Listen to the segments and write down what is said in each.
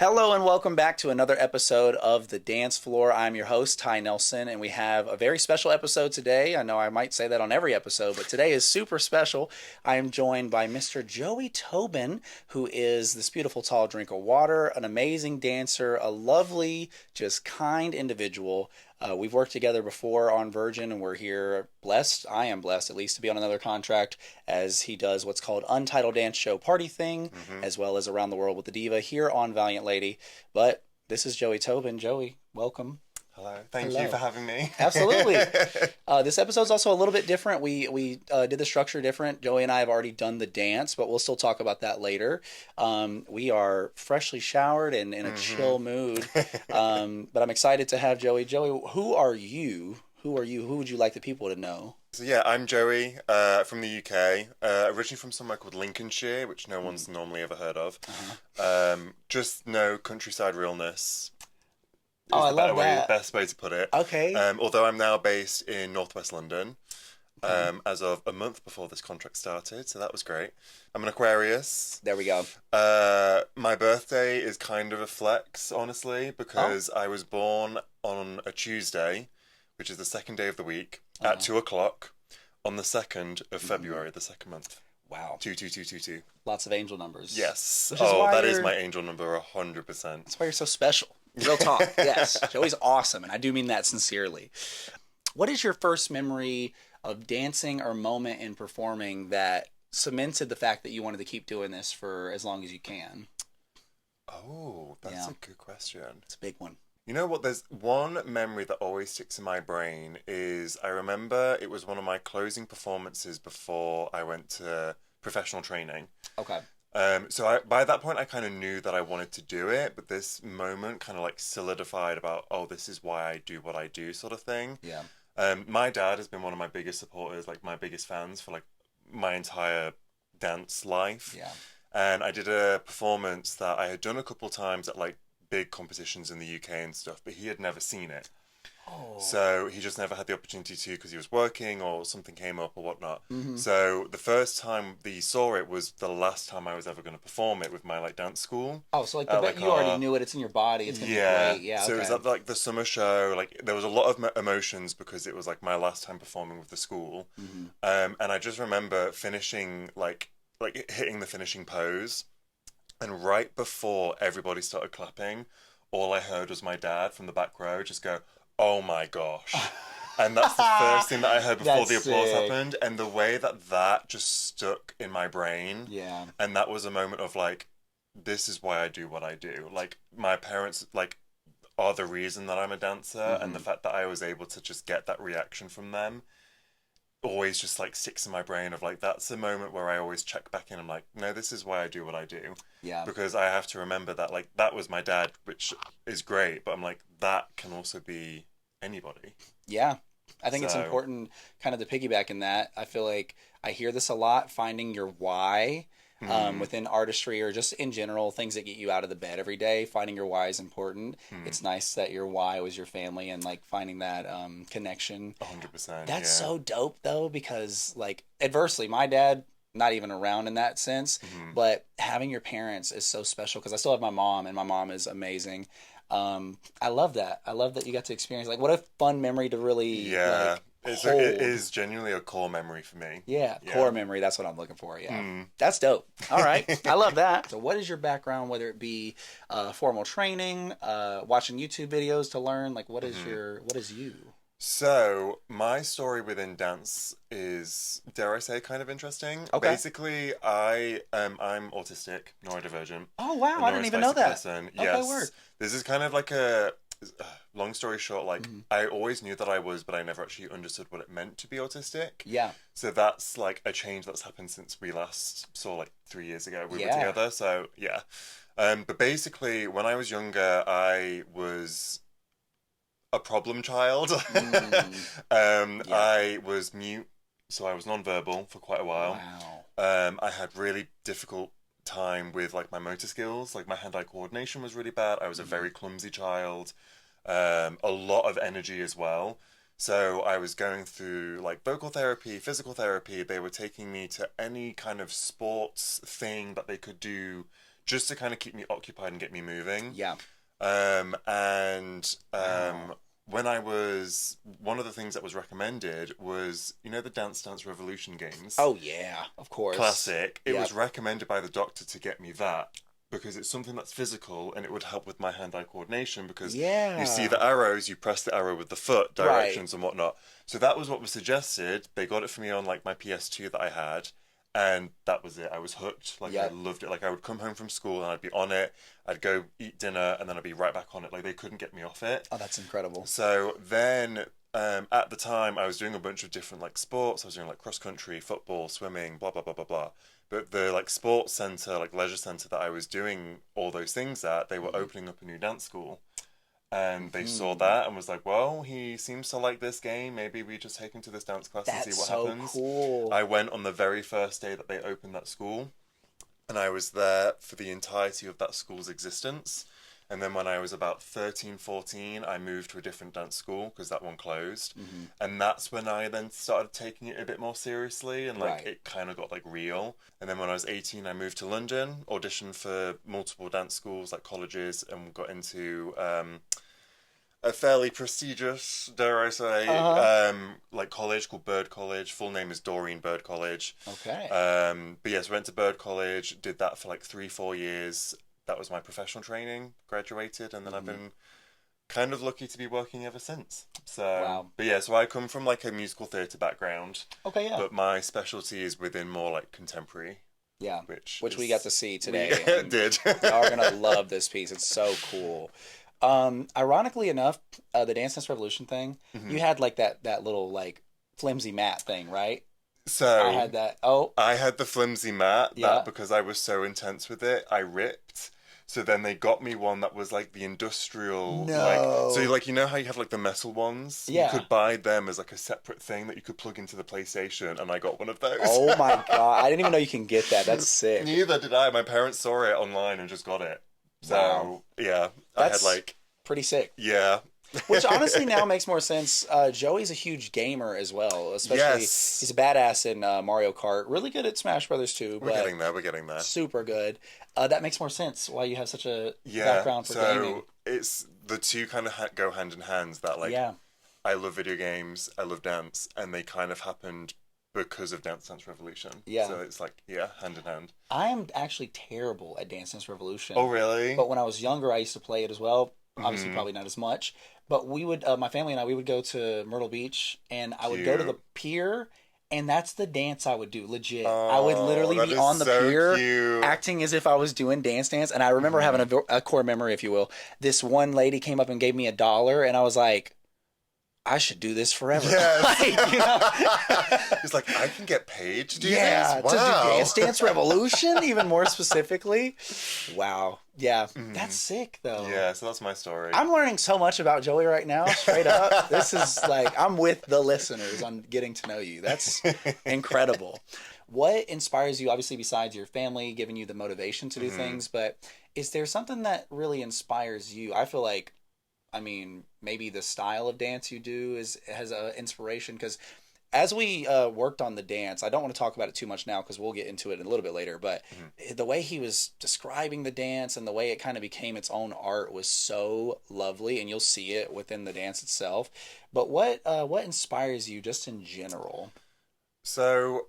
Hello and welcome back to another episode of The Dance Floor. I'm your host, Ty Nelson, and we have a very special episode today. I know I might say that on every episode, but today is super special. I am joined by Mr. Joey Tobin, who is this beautiful tall drink of water, an amazing dancer, a lovely, just kind individual. We've worked together before on Virgin, and we're here blessed. I am blessed, at least, to be on another contract as he does what's called Untitled Dance Show Party Thing, as well as Around the World with the Diva here on Valiant Lady. But this is Joey Tobin. Joey, welcome. Hello. Thank you for having me. Absolutely. This episode's also a little bit different. We did the structure different. Joey and I have already done the dance, but we'll still talk about that later. We are freshly showered and in a chill mood. But I'm excited to have Joey. Joey, who are you? Who are you? Who would you like the people to know? So yeah, I'm Joey from the UK, originally from somewhere called Lincolnshire, which no one's normally ever heard of. Just no countryside realness. Oh, I love that. Best way to put it. Okay. Although I'm now based in northwest London, as of a month before this contract started, so that was great. I'm an Aquarius. There we go. My birthday is kind of a flex, honestly, because I was born on a Tuesday, which is the second day of the week, at 2 o'clock on the 2nd of February, the second month. Wow. 22222. Lots of angel numbers. Yes. That is my angel number, 100%. That's why you're so special. Real talk. Yes. Joey's awesome, and I do mean that sincerely. What is your first memory of dancing or moment in performing that cemented the fact that you wanted to keep doing this for as long as you can? Oh, that's a good question. It's a big one. You know what? There's one memory that always sticks in my brain is I remember it was one of my closing performances before I went to professional training. Okay. By that point, I kind of knew that I wanted to do it, but this moment kind of like solidified about, this is why I do what I do sort of thing. Yeah. My dad has been one of my biggest supporters, like my biggest fans for like my entire dance life. Yeah. And I did a performance that I had done a couple times at like big competitions in the UK and stuff, but he had never seen it. Oh. So he just never had the opportunity to because he was working or something came up or whatnot. So the first time that he saw it was the last time I was ever going to perform it with my like dance school. Oh, so like you already knew it. It's in your body. It's gonna be great. Yeah. So it was at like the summer show. Like there was a lot of emotions because it was like my last time performing with the school. And I just remember finishing like hitting the finishing pose, and right before everybody started clapping, all I heard was my dad from the back row just go, "Oh my gosh." And that's the first thing that I heard before the applause happened. And the way that just stuck in my brain. Yeah. And that was a moment of like, this is why I do what I do. Like my parents like are the reason that I'm a dancer. And the fact that I was able to just get that reaction from them always just like sticks in my brain of like, that's a moment where I always check back in. I'm like, no, this is why I do what I do. Yeah. Because I have to remember that like that was my dad, which is great, but I'm like, that can also be anybody. Yeah. I think it's important kind of to piggyback in that. I feel like I hear this a lot, finding your why within artistry or just in general, things that get you out of the bed every day. Finding your why is important. It's nice that your why was your family and like finding that connection. 100%. That's so dope though, because like adversely, my dad, not even around in that sense, but having your parents is so special because I still have my mom and my mom is amazing. I love that. I love that you got to experience like what a fun memory to really hold. It is genuinely a core memory for me. Yeah, core memory. That's what I'm looking for. Yeah, that's dope. All right, I love that. So, what is your background? Whether it be formal training, watching YouTube videos to learn, like what is what is you? So my story within dance is, dare I say, kind of interesting. Okay. Basically, I'm autistic, neurodivergent. Oh wow, I didn't even know that. Person. Okay, yes. word. This is kind of like a long story short. Like I always knew that I was, but I never actually understood what it meant to be autistic. Yeah. So that's like a change that's happened since we last saw like 3 years ago. We were together. So yeah. But basically, when I was younger, I was a problem child. I was mute, so I was nonverbal for quite a while. Wow. I had really difficult time with like my motor skills. Like my hand-eye coordination was really bad. I was a very clumsy child. A lot of energy as well. So I was going through like vocal therapy, physical therapy. They were taking me to any kind of sports thing that they could do just to kind of keep me occupied and get me moving. Yeah. And Wow. when I was, one of the things that was recommended was, you know, the Dance Dance Revolution games? Oh yeah, of course. Classic. It Yep. was recommended by the doctor to get me that because it's something that's physical and it would help with my hand-eye coordination because you see Yeah. the arrows, you press the arrow with the foot, Right. directions and whatnot. So that was what was suggested. They got it for me on like my PS2 that I had, and that was it. I was hooked. Like I Yep. loved it. Like I would come home from school and I'd be on it. I'd go eat dinner and then I'd be right back on it. Like they couldn't get me off it. Oh, that's incredible. So then at the time I was doing a bunch of different like sports. I was doing like cross country, football, swimming, blah blah blah blah blah. But the like sports center, like leisure center that I was doing all those things at, they were opening up a new dance school. And they saw Hmm. that and was like, well, he seems to like this game. Maybe we just take him to this dance class and see That's what so happens. cool. I went on the very first day that they opened that school, and I was there for the entirety of that school's existence. And then when I was about 13, 14, I moved to a different dance school because that one closed. Hmm. And that's when I then started taking it a bit more seriously and like Right. it kind of got like real. And then when I was 18, I moved to London, auditioned for multiple dance schools, like colleges, and got into a fairly prestigious, dare I say, Uh-huh. like college called Bird College. Full name is Doreen Bird College. Okay. But yes, went to Bird College, did that for like 3, 4 years. That was my professional training, graduated, and then I've Hmm. been kind of lucky to be working ever since. So, Wow. but yeah, so I come from like a musical theatre background, Okay, yeah. but my specialty is within more like contemporary, Yeah. which Which we got to see we today. And did. y'all are gonna love this piece. It's so cool. Ironically enough, the Dance Dance Revolution thing, you Mhm. had like that little like flimsy mat thing, right? I So had that. Oh, I had the flimsy mat yeah. that because I was so intense with it, I ripped. So then they got me one that was like the industrial, like, so No. like, you know how you have like the metal ones? You Yeah. could buy them as like a separate thing that you could plug into the PlayStation, and I got one of those. Oh my God. I didn't even know you can get that. That's sick. Neither did I. My parents saw it online and just got it. Wow. So yeah, I had That's like, pretty sick. yeah. Which honestly now makes more sense. Joey's a huge gamer as well, especially Yes. he's a badass in Mario Kart. Really good at Smash Brothers too, We're but getting there. We're getting there. super good. That makes more sense why you have such a Yeah. background for So gaming. it's the two kind of go hand in hand. That like Yeah. I love video games, I love dance, and they kind of happened because of Dance Dance Revolution. Yeah. So it's like, yeah, hand in hand. I am actually terrible at Dance Dance Revolution. Oh, really? But when I was younger, I used to play it as well. Obviously, Mhm. probably not as much. But we would, my family and I, we would go to Myrtle Beach, and I would go to the Cute. pier, and that's the dance I would do. Legit, I would Oh, literally that be is on the so pier, cute. acting as if I was doing Dance Dance. And I remember having Mhm. a core memory, if you will. This one lady came up and gave me $1, and I was like, I should do this forever. Yes. Like, you know? It's like, I can get paid to do Yeah, this? to do Wow. Dance Dance Revolution, even more specifically. Wow. Yeah, that's sick though. Yeah, so that's my story. I'm learning so much about Joey right now, straight up. This is like, I'm with the listeners on getting to know you. That's incredible. What inspires you, obviously, besides your family giving you the motivation to do things, but is there something that really inspires you? I feel like, I mean, maybe the style of dance you do has a inspiration because as we worked on the dance, I don't want to talk about it too much now because we'll get into it in a little bit later. But the way he was describing the dance and the way it kind of became its own art was so lovely, and you'll see it within the dance itself. But what inspires you just in general? So,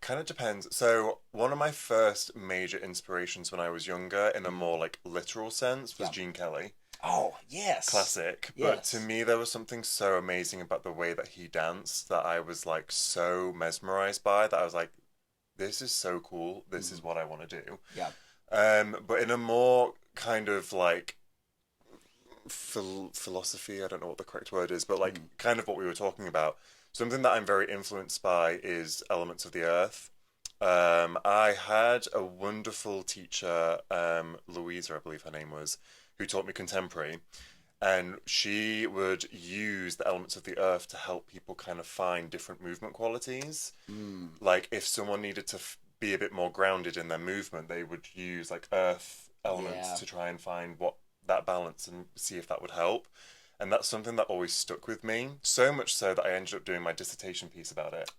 kind of depends. So, one of my first major inspirations when I was younger, in a more like literal sense, was Yeah. Gene Kelly. Oh yes, Classic. But Yes. to me, there was something so amazing about the way that he danced that I was like so mesmerized by that I was like, this is so cool. This is what I want to do. Yeah. But in a more kind of like philosophy, I don't know what the correct word is, but like kind of what we were talking about. Something that I'm very influenced by is elements of the earth. I had a wonderful teacher, Louisa, I believe her name was, who taught me contemporary. And she would use the elements of the earth to help people kind of find different movement qualities. Like if someone needed to be a bit more grounded in their movement, they would use like earth elements Yeah. to try and find what that balance and see if that would help. And that's something that always stuck with me, so much so that I ended up doing my dissertation piece about it.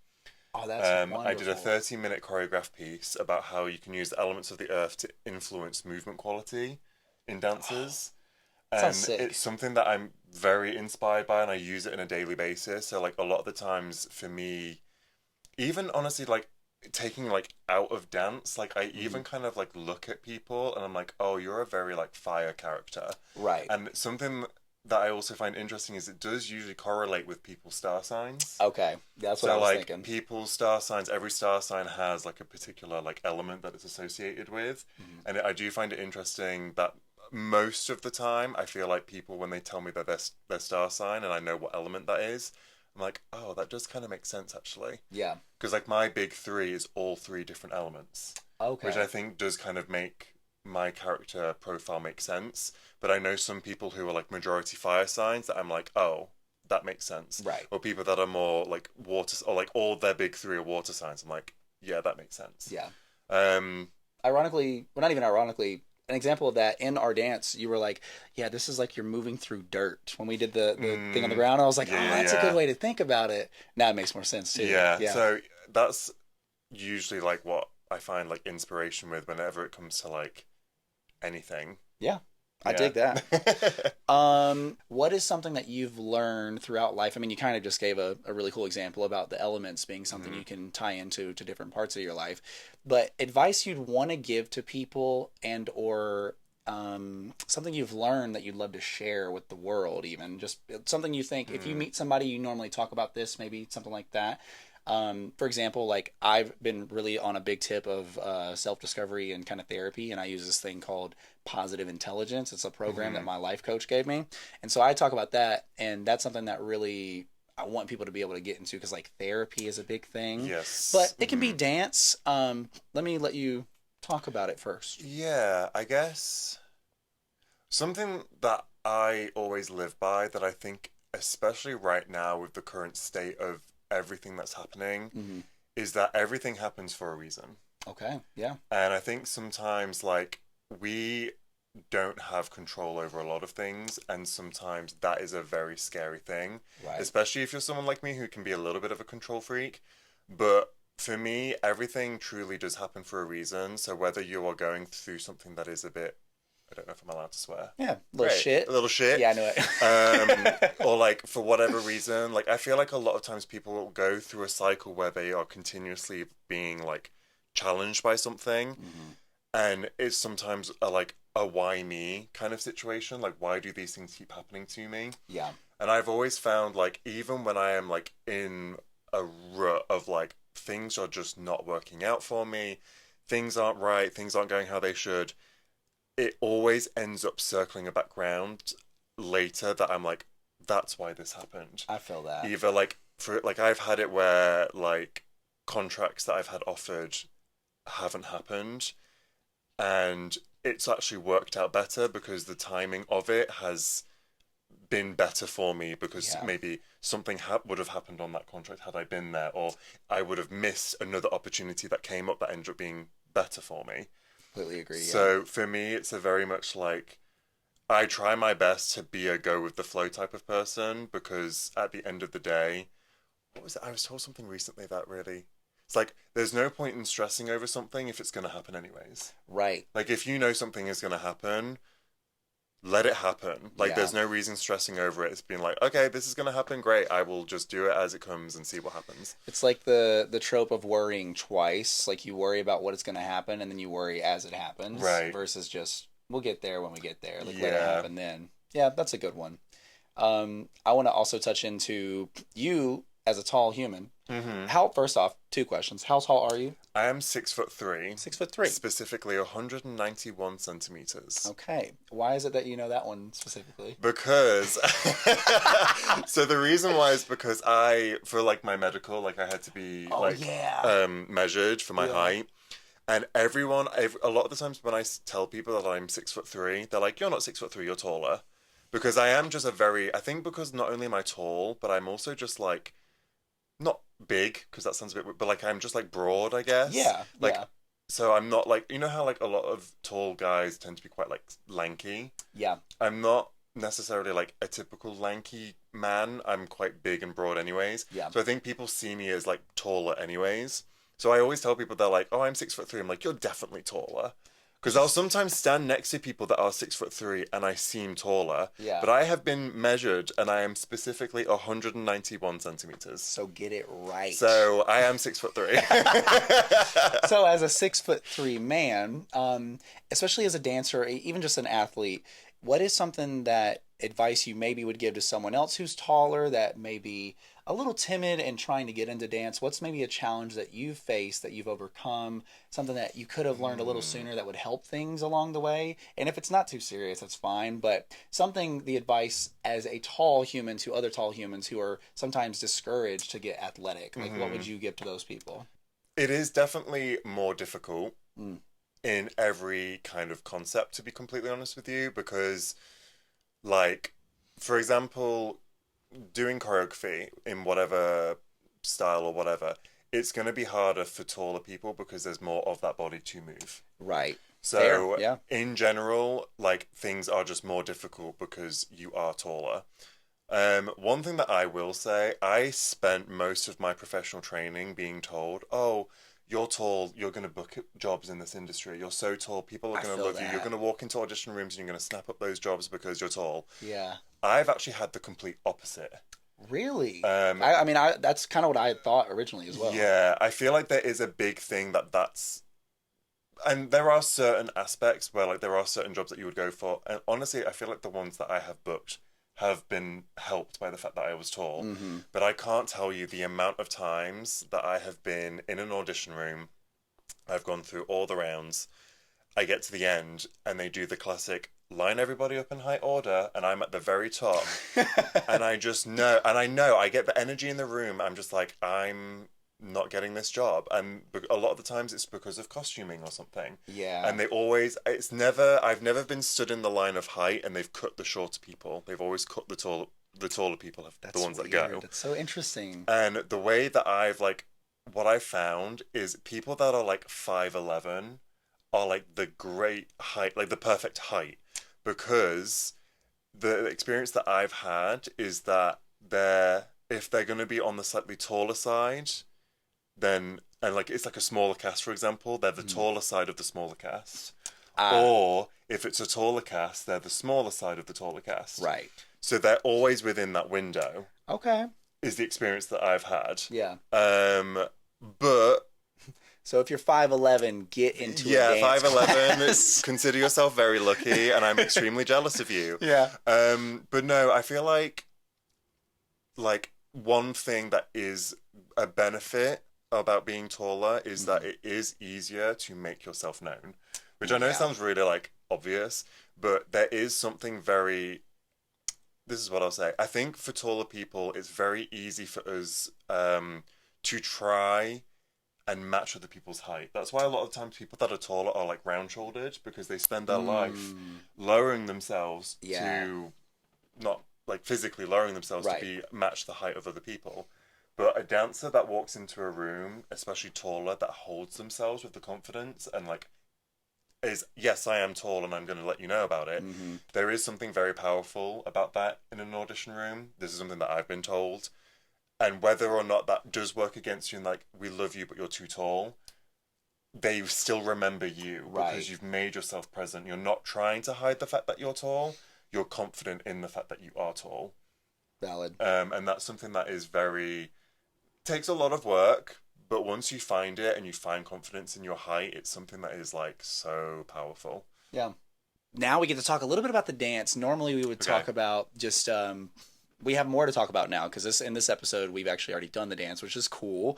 Oh, that's I did a wonderful. 30-minute choreographed piece about how you can use the elements of the earth to influence movement quality in dances. Sounds And sick. it's something that I'm very inspired by, and I use it on a daily basis. So, like, a lot of the times for me, even honestly, like, taking like out of dance, like I Mhm. even kind of like look at people and I'm like, oh, you're a very like fire character. Right. And something that I also find interesting is it does usually correlate with people's star signs. Okay. That's what I So was like thinking. people's star signs, every star sign has like a particular like element that it's associated with, Mhm. and I do find it interesting that most of the time I feel like people when they tell me that their star sign and I know what element that is, I'm like, oh, that does kind of make sense actually, Yeah. because like my big three is all three different elements, which I Okay. think does kind of make my character profile make sense. But I know some people who are like majority fire signs that I'm like, oh, that makes sense. Right. Or people that are more like water, or like all their big three are water signs. I'm like, yeah, that makes sense. Yeah. Um, Ironically, well, not even ironically, an example of that in our dance, you were like, "Yeah, this is like you're moving through dirt." When we did the thing on the mm, ground, I was like, yeah, "Oh, yeah, that's a good yeah, way to think about it." Now it makes more sense too. yeah. Yeah. So that's usually like what I find like inspiration with whenever it comes to like anything. Yeah. I Yeah. dig that. What is something that you've learned throughout life? I mean, you kind of just gave a really cool example about the elements being something Mhm. you can tie into to different parts of your life, but advice you'd want to give to people and or something you've learned that you'd love to share with the world, even just something you think if you Mm. meet somebody you normally talk about this, maybe something like that. For example, like I've been really on a big tip of self discovery and kind of therapy, and I use this thing called positive intelligence. It's a program that Mhm. my life coach gave me, and so I talk about that, and that's something that really I want people to be able to get into because like therapy is a big thing, but Yes. it can be Mhm. dance. Let you talk about it first. Yeah, I guess something that I always live by that I think, especially right now with the current state of everything that's happening, Hmm. is that everything happens for a reason. Okay. Yeah. And I think sometimes, like, we don't have control over a lot of things, and sometimes that is a very scary thing, Right. especially if you're someone like me who can be a little bit of a control freak. But for me, everything truly does happen for a reason. So whether you are going through something that is a bit, I don't know if I'm allowed to swear. Yeah. Little Great. shit. A little shit. Yeah, I know it. Or like for whatever reason, like I feel like a lot of times people will go through a cycle where they are continuously being like challenged by something, Hmm. and it's sometimes like a why me kind of situation. Like, why do these things keep happening to me? Yeah. And I've always found like even when I am like in a rut of like things are just not working out for me, things aren't right, things aren't going how they should, it always ends up circling a background later that I'm like, that's why this happened. I feel that. Either like for like I've had it where like contracts that I've had offered haven't happened, and it's actually worked out better because the timing of it has been better for me because Yeah. maybe something would have happened on that contract had I been there, or I would have missed another opportunity that came up that ended up being better for me. Completely agree. Yeah. So for me, it's a very much like I try my best to be a go with the flow type of person because at the end of the day, what was it? I was told something recently that really, it's like there's no point in stressing over something if it's going to happen anyways. Right. Like if you know something is going to happen, let it happen. Like Yeah. there's no reason stressing over it. It's been like, okay, this is going to happen. Great. I will just do it as it comes and see what happens. It's like the trope of worrying twice. Like you worry about what is going to happen, and then you worry as it happens, Right. versus just we'll get there when we get there. Like let it Yeah. happen then. Yeah, that's a good one. I want to also touch into you as a tall human. Mm-hmm. How first off, two questions. How tall are you? I am 6'3", 6'3". specifically 191 centimeters. Okay. Why is it that you know that one specifically? Because so the reason why is because I for like my medical like I had to be Oh like yeah. measured for my Yeah. height, and a lot of the times when I tell people that I'm 6'3", they're like, you're not 6'3", you're taller, because I am just a very, I think because not only am I tall but I'm also just like not big because that sounds a bit weird, but like I'm just like broad, I guess. Yeah. Like Yeah. so I'm not like, you know how like a lot of tall guys tend to be quite like lanky. Yeah. I'm not necessarily like a typical lanky man. I'm quite big and broad anyways. Yeah. So I think people see me as like taller anyways. So I always tell people they're like, "Oh, I'm 6'3". I'm like, "You're definitely taller." Because I'll sometimes stand next to people that are 6'3" and I seem taller. Yeah. But I have been measured and I am specifically 191 centimeters. So get it right. So I am 6'3". So as a 6'3" man, especially as a dancer, even just an athlete, what is something that advice you maybe would give to someone else who's taller that may be a little timid and trying to get into dance? What's maybe a challenge that you've faced that you've overcome, something that you could have learned a little sooner that would help things along the way? And if it's not too serious, that's fine, but something, the advice as a tall human to other tall humans who are sometimes discouraged to get athletic, like what would you give to those people? It is definitely more difficult in every kind of concept, to be completely honest with you, because, like, for example, doing choreography in whatever style or whatever, it's going to be harder for taller people because there's more of that body to move. Right. So, Fair. Yeah. in general, like, things are just more difficult because you are taller. One thing that I will say, I spent most of my professional training being told, "Oh, you're tall, you're going to book jobs in this industry. You're so tall, people are going to love you. You're going to walk into audition rooms and you're going to snap up those jobs because you're tall." Yeah. I've actually had the complete opposite. Really? Um, I mean, that's kind of what I had thought originally as well. Yeah, I feel like there is a big thing that's, and there are certain aspects where like there are certain jobs that you would go for, and honestly, I feel like the ones that I have booked have been helped by the fact that I was tall. But I can't tell you the amount of times that I have been in an audition room. I've gone through all the rounds. I get to the end and they do the classic line everybody up in high order and I'm at the very top. And I just know, and I know I get the energy in the room. I'm just like, I'm not getting this job. And a lot of the times it's because of costuming or something. Yeah. And I've never been stood in the line of height and they've cut the shorter people. They've always cut the taller people, That's the ones weird. that go. That's so interesting. And the way that what I've found is people that are like 5'11" are like the great height, like the perfect height, because the experience that I've had is that if they're going to be on the slightly taller side, then, and like it's like a smaller cast, for example, they're the taller side of the smaller cast. Or if it's a taller cast, they're the smaller side of the taller cast. Right. So they're always within that window. Okay. Is the experience that I've had. Yeah. But so if you're 5'11", get into a dance 5'11", class. consider yourself very lucky, and I'm extremely jealous of you. Yeah. But no, I feel like one thing that is a benefit about being taller is that it is easier to make yourself known, which I know sounds really like obvious, but there is something very. This is what I'll say. I think for taller people, it's very easy for us to try and match other people's height. That's why a lot of times people that are taller are like round-shouldered because they spend their life lowering themselves to not like physically lowering themselves to be match the height of other people. But a dancer that walks into a room, especially taller, that holds themselves with the confidence and like is, yes, I am tall and I'm going to let you know about it. There is something very powerful about that in an audition room. This is something that I've been told. And whether or not that does work against you and like, we love you, but you're too tall, they still remember you because you've made yourself present. You're not trying to hide the fact that you're tall. You're confident in the fact that you are tall. Valid. And that's something that is takes a lot of work. But once you find it and you find confidence in your height, it's something that is like so powerful. Yeah. Now we get to talk a little bit about the dance. Normally we would talk about just we have more to talk about now because in this episode we've actually already done the dance, which is cool.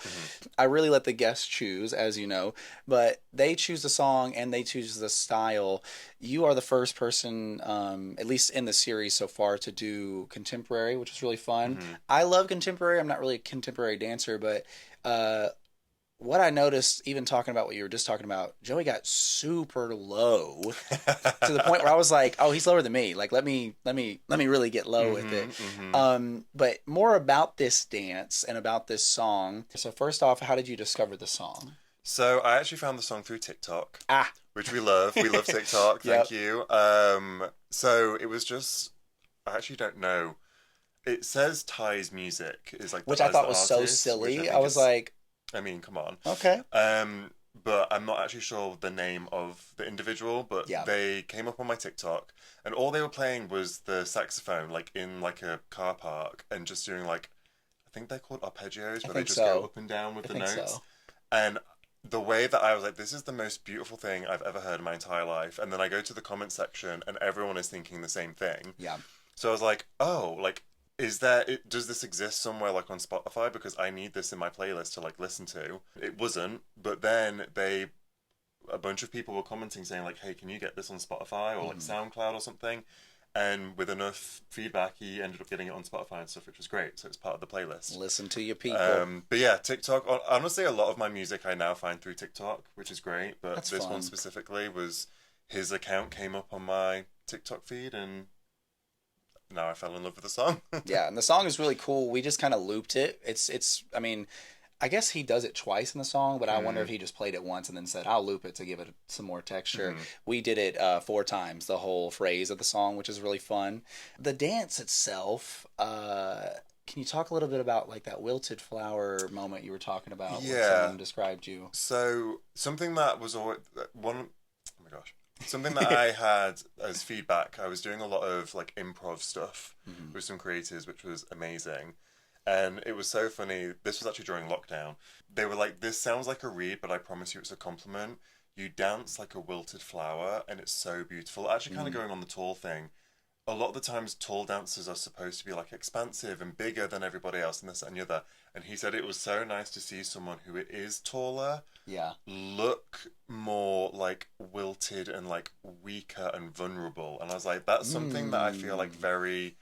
I really let the guests choose, as you know, but they choose the song and they choose the style. You are the first person, at least in the series so far, to do contemporary, which is really fun. I love contemporary. I'm not really a contemporary dancer, but what I noticed, even talking about what you were just talking about, Joey got super low to the point where I was like, "Oh, he's lower than me. Like, let me really get low with it." But more about this dance and about this song. So first off, how did you discover the song? So I actually found the song through TikTok, which we love. We love TikTok. Thank you. So it was just I actually don't know. It says Ty's Music is like Which the I as thought the was so artist, which I silly. I think was is. like, I mean, come on. okay. But I'm not actually sure the name of the individual. But Yeah, they came up on my TikTok, and all they were playing was the saxophone, like in like a car park, and just doing like I think they're called arpeggios, I where they think just go so. up and down with I the think notes. so. And the way that I was like, this is the most beautiful thing I've ever heard in my entire life. And then I go to the comment section, and everyone is thinking the same thing. Yeah. So I was like, oh, like, is there, does this exist somewhere like on Spotify? Because I need this in my playlist to like listen to. It wasn't, but then a bunch of people were commenting saying like, hey, can you get this on Spotify or like Mhm. SoundCloud or something? And with enough feedback, he ended up getting it on Spotify and stuff, which was great. So it's part of the playlist. Listen to your people. But yeah, TikTok. Honestly, a lot of my music I now find through TikTok, which is great. But That's this one fun. specifically was his account came up on my TikTok feed, and now I fell in love with the song. Yeah, and the song is really cool. We just kind of looped it. I mean, I guess he does it twice in the song, but I wonder if Mm, he just played it once and then said, I'll loop it to give it some more texture. mhm. We did it 4 times, the whole phrase of the song, which is really fun. The dance itself, can you talk a little bit about like that wilted flower moment you were talking about when Yeah. someone described you? So something that was always one. Oh my gosh. Something that I had as feedback. I was doing a lot of like improv stuff Mhm. with some creators, which was amazing. And it was so funny. This was actually during lockdown. They were like, "This sounds like a read, but I promise you, it's a compliment. You dance like a wilted flower, and it's so beautiful." Actually, kind of Mm. going on the tall thing. A lot of the times tall dancers are supposed to be like expansive and bigger than everybody else and this and the other. And he said it was so nice to see someone who is taller Yeah. look more like wilted and like weaker and vulnerable. And I was like, that's something that I feel like Mm. very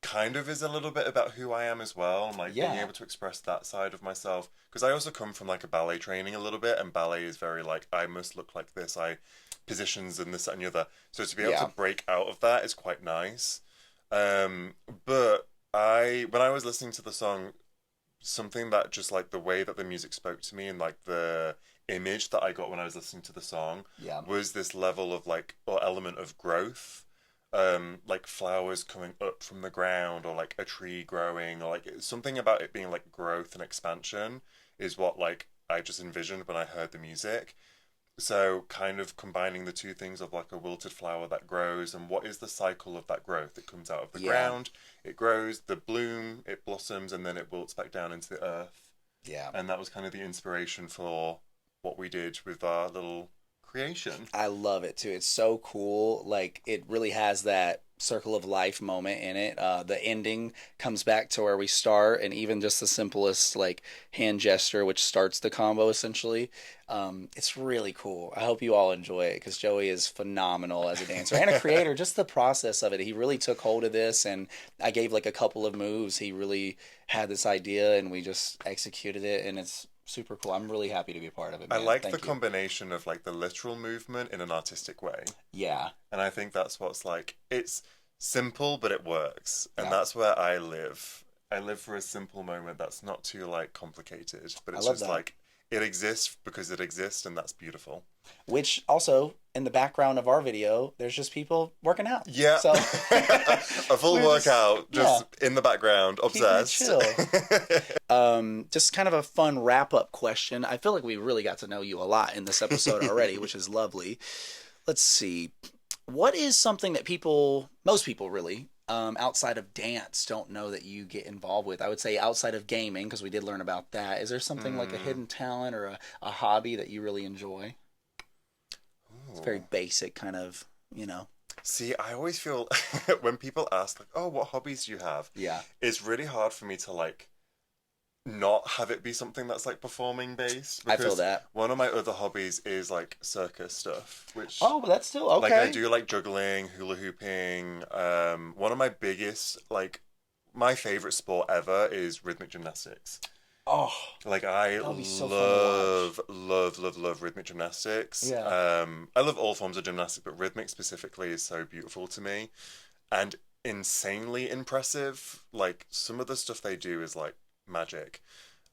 kind of is a little bit about who I am as well. And like being Yeah. able to express that side of myself. Because I also come from like a ballet training a little bit, and ballet is very like, I must look like this. I positions and this and the other. So to be able to Yeah. break out of that is quite nice. Um, but when I was listening to the song, something that just like the way that the music spoke to me and like the image that I got when I was listening to the song Yeah. was this level of like or element of growth. Like flowers coming up from the ground or like a tree growing or like something about it being like growth and expansion is what like I just envisioned when I heard the music. So, kind of combining the two things of like a wilted flower that grows, and what is the cycle of that growth? It comes out of the Yeah. ground, it grows, the bloom, it blossoms, and then it wilts back down into the earth. Yeah. And that was kind of the inspiration for what we did with our little creation. I love it too. It's so cool. Like it really has that circle of life moment in it. The ending comes back to where we start, and even just the simplest like hand gesture, which starts the combo essentially. It's really cool. I hope you all enjoy it because Joey is phenomenal as a dancer and a creator. Just the process of it. He really took hold of this, and I gave like a couple of moves. He really had this idea, and we just executed it, and it's super cool. I'm really happy to be a part of it, I man. like the Thank you. combination of like the literal movement in an artistic way. Yeah. And I think that's what's like, it's simple, but it works. And Yeah. that's where I live. I live for a simple moment that's not too like complicated, but I it's love just that. like, it exists because it exists, and that's beautiful. Which also in the background of our video, there's just people working out. Yeah. So A full we're just workout yeah, just in the background, keeping it obsessed. chill. Just kind of a fun wrap up question. I feel like we really got to know you a lot in this episode already, which is lovely. Let's see. What is something that most people really, outside of dance, don't know that you get involved with? I would say outside of gaming, because we did learn about that. Is there something like a Mm. hidden talent or a hobby that you really enjoy? It's very Ooh. basic, kind of, you know. See, I always feel when people ask like, "Oh, what hobbies do you have?" Yeah. It's really hard for me to like not have it be something that's like performing based I feel because that. one of my other hobbies is like circus stuff, which Oh, but that's still like I okay. do like juggling, hula hooping. One of my biggest like my favorite sport ever is rhythmic gymnastics. Oh, Like I that would be so fun to watch. love rhythmic gymnastics. Yeah. I love all forms of gymnastics, but rhythmic specifically is so beautiful to me and insanely impressive. Like some of the stuff they do is like magic.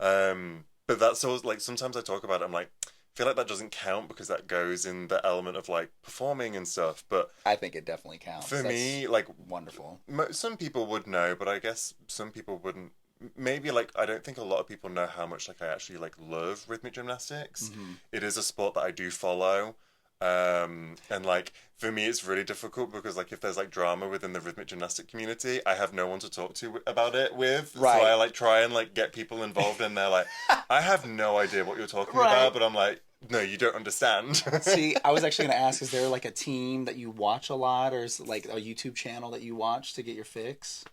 But that's always like sometimes I talk about it. I'm like, feel like that doesn't count because that goes in the element of like performing and stuff. But I think it definitely counts. for That's me, like wonderful. some people would know, but I guess some people wouldn't. Maybe like I don't think a lot of people know how much like I actually like love rhythmic gymnastics. It is a sport that I do follow. And like for me it's really difficult because like if there's like drama within the rhythmic gymnastic community, I have no one to talk to about it with. Right. So I like try and like get people involved and they're like, I have no idea what you're talking Right. about, but I'm like, no, you don't understand. See, I was actually going to ask, is there like a team that you watch a lot, or is it like a YouTube channel that you watch to get your fix?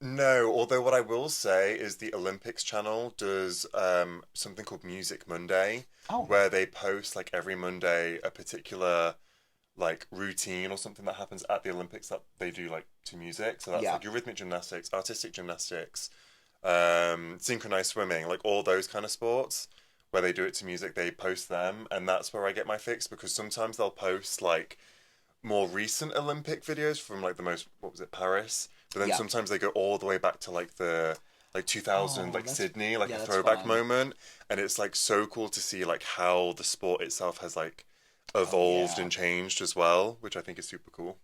No, although what I will say is the Olympics channel does something called Music Monday, Oh. where they post like every Monday a particular like routine or something that happens at the Olympics that they do like to music. So that's Yeah. like your rhythmic gymnastics, artistic gymnastics, synchronized swimming, like all those kind of sports where they do it to music. They post them, and that's where I get my fix because sometimes they'll post like more recent Olympic videos from like the most, what was it, Paris? But then Yeah. sometimes they go all the way back to like the like 2000, Oh, like that's- Sydney, like yeah, a that's throwback fun. moment, and it's like so cool to see like how the sport itself has like evolved yeah. and changed as well, which I think is super cool.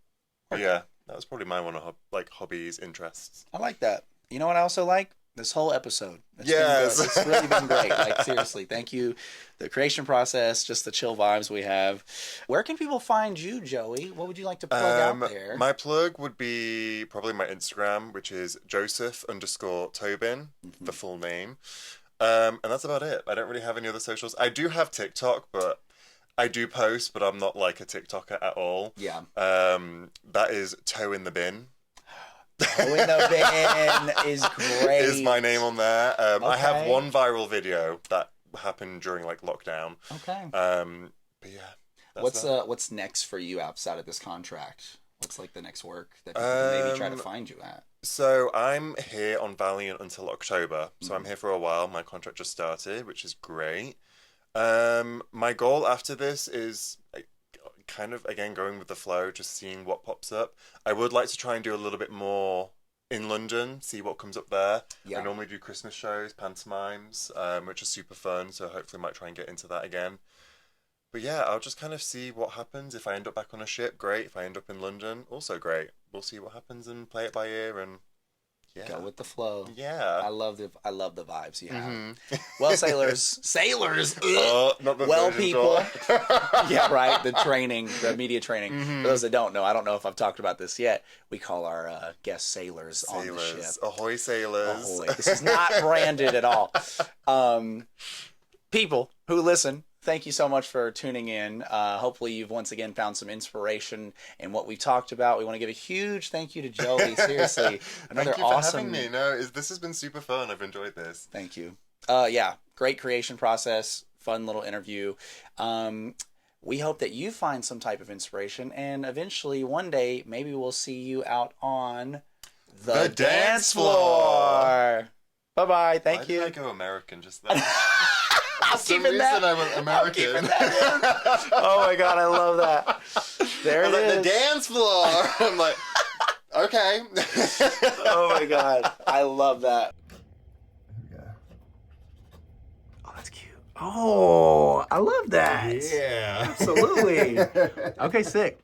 But yeah, that was probably my one of like hobbies, interests. I like that. You know what I also like? This whole episode. Yes. It's really been great. Like, seriously, thank you. The creation process, just the chill vibes we have. Where can people find you, Joey? What would you like to plug out there? My plug would be probably my Instagram, which is Joseph_Tobin, the full name. And that's about it. I don't really have any other socials. I do have TikTok, but I do post, but I'm not like a TikToker at all. Yeah. That is Toe in the Bin. Oh, in the bin is great. Is my name on there. I have Okay. one viral video that happened during like lockdown. Okay. But yeah. That's What's next for you outside of this contract? What's like the next work that people can maybe try to find you at? So I'm here on Valiant until October. So I'm here for a while. My contract just started, which is great. My goal after this is kind of again going with the flow, just seeing what pops up. I would like to try and do a little bit more in London, see what comes up there. Yeah. I normally do Christmas shows, pantomimes, which are super fun. So hopefully, I might try and get into that again. But yeah, I'll just kind of see what happens. If I end up back on a ship, great. If I end up in London, also great. We'll see what happens and play it by ear and yeah. Go with the flow. Yeah. I love the vibes you have. Well, sailors, Not the well, version people. talk. Yeah, right. The training, the media training. For those that don't know, I don't know if I've talked about this yet. We call our guest sailors on the ship. Ahoy, sailors. Ahoy. This is not branded at all. People who listen, thank you so much for tuning in. Hopefully you've once again found some inspiration in what we've talked about. We want to give a huge thank you to Joey. Seriously, another Thank you for awesome. having me. No, this has been super fun. I've enjoyed this. Thank you. Yeah, great creation process. Fun little interview. We hope that you find some type of inspiration, and eventually, one day, maybe we'll see you out on the dance floor. Bye bye. Thank you. Why did I go American just then? I'm For some keeping that. reason I went American. I'm keeping that in. Oh my god, I love that. There it I'm is. like, the dance floor. I'm like, okay. Oh my god, I love that. Oh, that's cute. Oh, I love that. Yeah. Absolutely. Okay, sick.